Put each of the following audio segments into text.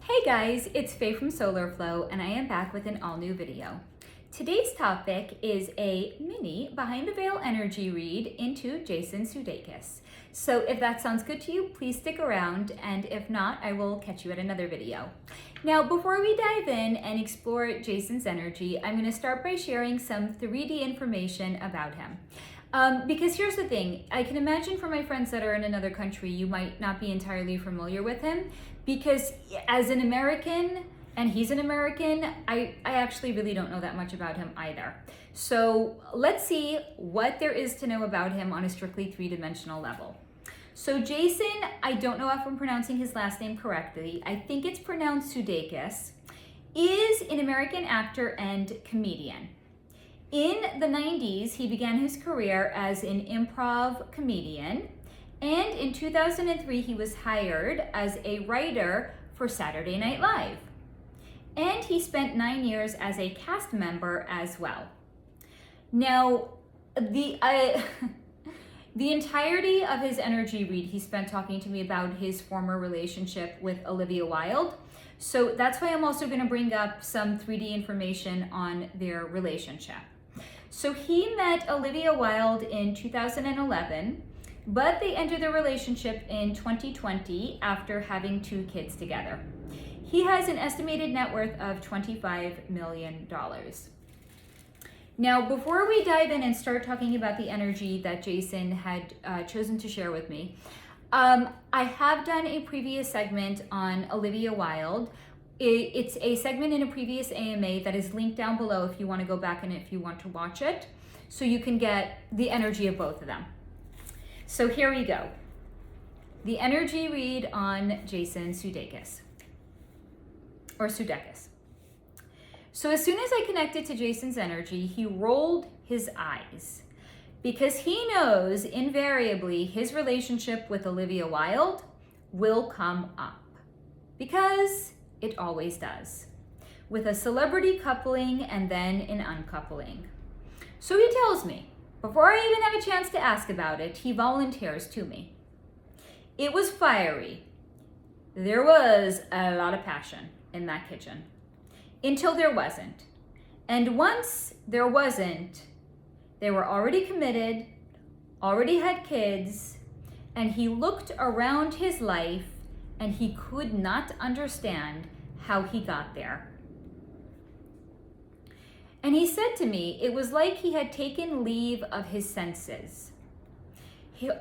Hey guys, it's Faye from Solar Flow and I am back with an all new video. Today's topic is a mini behind the veil energy read into Jason Sudeikis. So if that sounds good to you, please stick around, and if not, I will catch you at another video. Now, before we dive in and explore Jason's energy, I'm going to start by sharing some 3D information about him. Because here's the thing, I can imagine for my friends that are in another country, you might not be entirely familiar with him, because as an American, and he's an American, I actually really don't know that much about him either. So let's see what there is to know about him on a strictly three-dimensional level. So Jason, I don't know if I'm pronouncing his last name correctly, I think it's pronounced Sudeikis, is an American actor and comedian. In the 90s, he began his career as an improv comedian, and in 2003, he was hired as a writer for Saturday Night Live. And he spent 9 years as a cast member as well. Now, the entirety of his energy read, he spent talking to me about his former relationship with Olivia Wilde. So that's why I'm also going to bring up some 3D information on their relationship. So he met Olivia Wilde in 2011, but they ended their relationship in 2020 after having 2 kids together. He has an estimated net worth of $25 million. Now, before we dive in and start talking about the energy that Jason had chosen to share with me, I have done a previous segment on Olivia Wilde. It's a segment in a previous AMA that is linked down below if you want to go back and if you want to watch it, so you can get the energy of both of them. So here we go. The energy read on Jason Sudeikis, or Sudeikis. So as soon as I connected to Jason's energy, he rolled his eyes because he knows invariably his relationship with Olivia Wilde will come up, because it always does, with a celebrity coupling and then an uncoupling. So he tells me, before I even have a chance to ask about it, he volunteers to me. It was fiery. There was a lot of passion in that kitchen, until there wasn't. And once there wasn't, they were already committed, already had kids, and he looked around his life and he could not understand how he got there. And he said to me, it was like he had taken leave of his senses.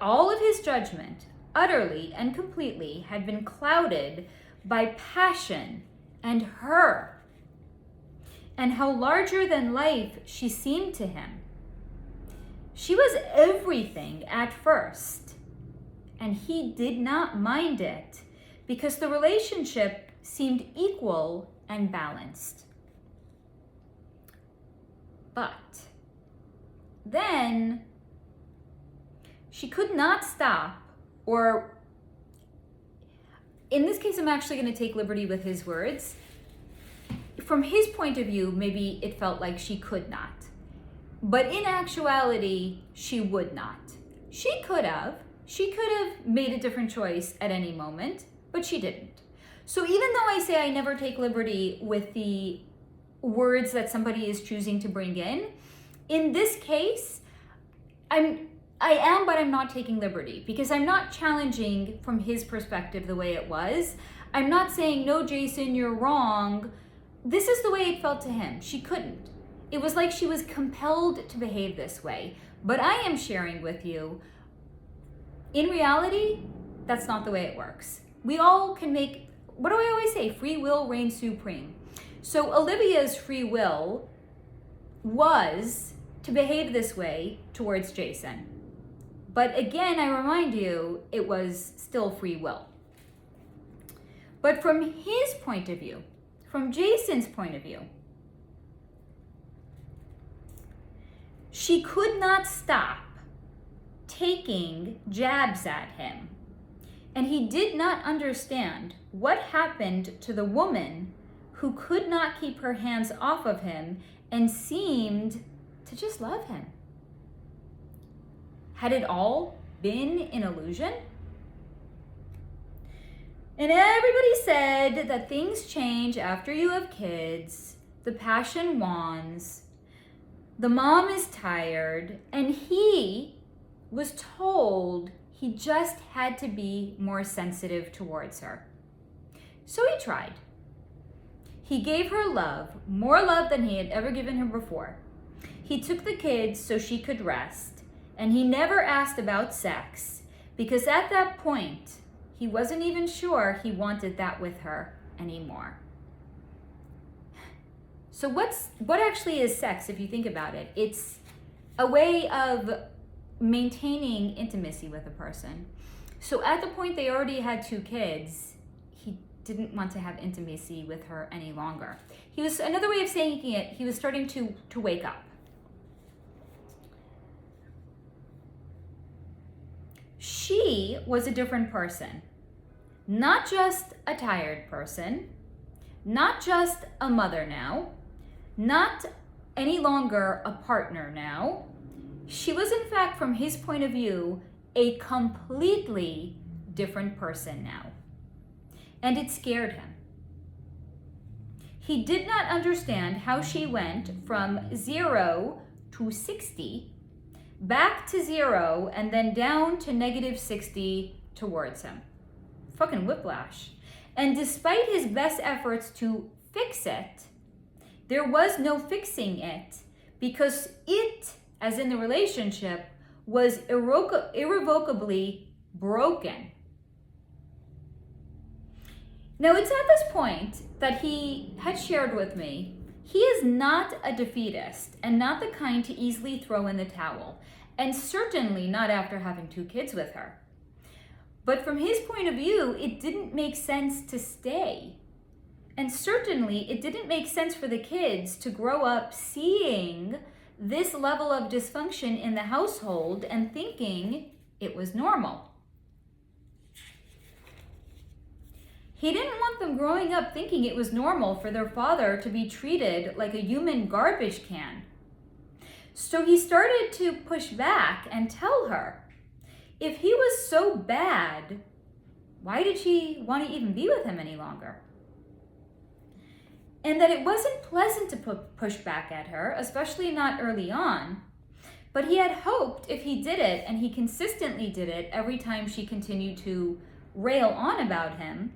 All of his judgment, utterly and completely, had been clouded by passion and her, and how larger than life she seemed to him. She was everything at first, and he did not mind it, because the relationship seemed equal and balanced. But then she could not stop, or in this case, I'm actually going to take liberty with his words. From his point of view, maybe it felt like she could not. But in actuality, she would not. She could have made a different choice at any moment, but she didn't. So even though I say I never take liberty with the words that somebody is choosing to bring in this case, I am, but I'm not taking liberty, because I'm not challenging from his perspective the way it was. I'm not saying, no, Jason, you're wrong. This is the way it felt to him. She couldn't. It was like she was compelled to behave this way. But I am sharing with you, in reality, that's not the way it works. We all can make, what do I always say? Free will reigns supreme. So Olivia's free will was to behave this way towards Jason. But again, I remind you, it was still free will. But from his point of view, from Jason's point of view, she could not stop taking jabs at him. And he did not understand what happened to the woman who could not keep her hands off of him and seemed to just love him. Had it all been an illusion? And everybody said that things change after you have kids, the passion wanes, the mom is tired, and he was told he just had to be more sensitive towards her. So he tried. He gave her love, more love than he had ever given her before. He took the kids so she could rest, and he never asked about sex, because at that point, he wasn't even sure he wanted that with her anymore. So what actually is sex, if you think about it? It's a way of maintaining intimacy with a person. So at the point they already had 2 kids, he didn't want to have intimacy with her any longer. He was, another way of saying it, he was starting to wake up. She was a different person. Not just a tired person, not just a mother now, not any longer a partner now. She was, in fact, from his point of view, a completely different person now. And it scared him. He did not understand how she went from 0 to 60, back to 0, and then down to -60 towards him. Fucking whiplash. And despite his best efforts to fix it, there was no fixing it, because it, as in the relationship, was irrevocably broken. Now, it's at this point that he had shared with me, he is not a defeatist and not the kind to easily throw in the towel, and certainly not after having 2 kids with her. But from his point of view, it didn't make sense to stay. And certainly it didn't make sense for the kids to grow up seeing this level of dysfunction in the household and thinking it was normal. He didn't want them growing up thinking it was normal for their father to be treated like a human garbage can. So he started to push back and tell her, if he was so bad, why did she want to even be with him any longer? And that it wasn't pleasant to push back at her, especially not early on. But he had hoped if he did it, and he consistently did it every time she continued to rail on about him,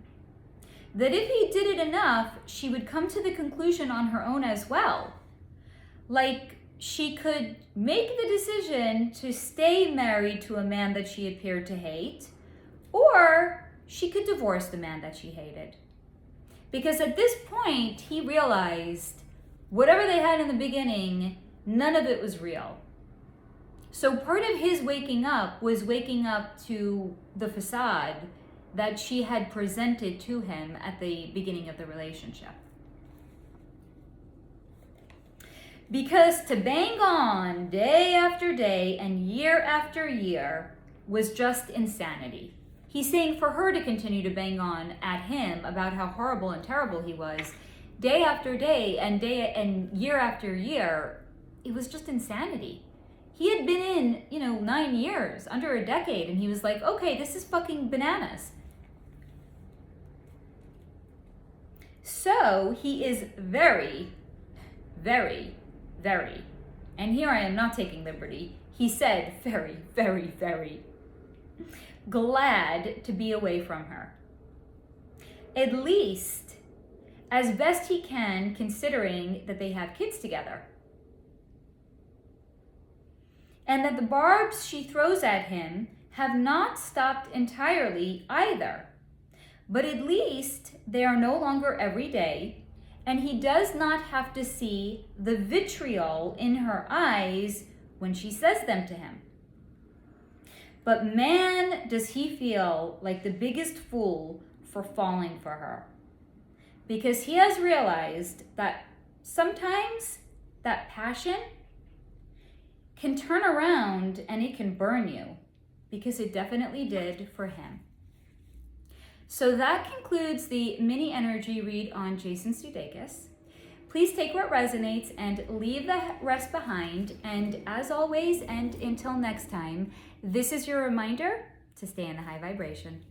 that if he did it enough, she would come to the conclusion on her own as well. Like, she could make the decision to stay married to a man that she appeared to hate, or she could divorce the man that she hated. Because at this point, he realized whatever they had in the beginning, none of it was real. So part of his waking up was waking up to the facade that she had presented to him at the beginning of the relationship. Because to bang on day after day and year after year was just insanity. He's saying for her to continue to bang on at him about how horrible and terrible he was, day after day and year after year, it was just insanity. He had been in, 9 years, under a decade, and he was like, okay, this is fucking bananas. So he is very, very, very, and here I am not taking liberty, he said very, very, very glad to be away from her. At least as best he can, considering that they have kids together. And that the barbs she throws at him have not stopped entirely either. But at least they are no longer every day, and he does not have to see the vitriol in her eyes when she says them to him. But man, does he feel like the biggest fool for falling for her. Because he has realized that sometimes that passion can turn around and it can burn you, because it definitely did for him. So that concludes the mini energy read on Jason Sudeikis. Please take what resonates and leave the rest behind. And as always, and until next time, this is your reminder to stay in the high vibration.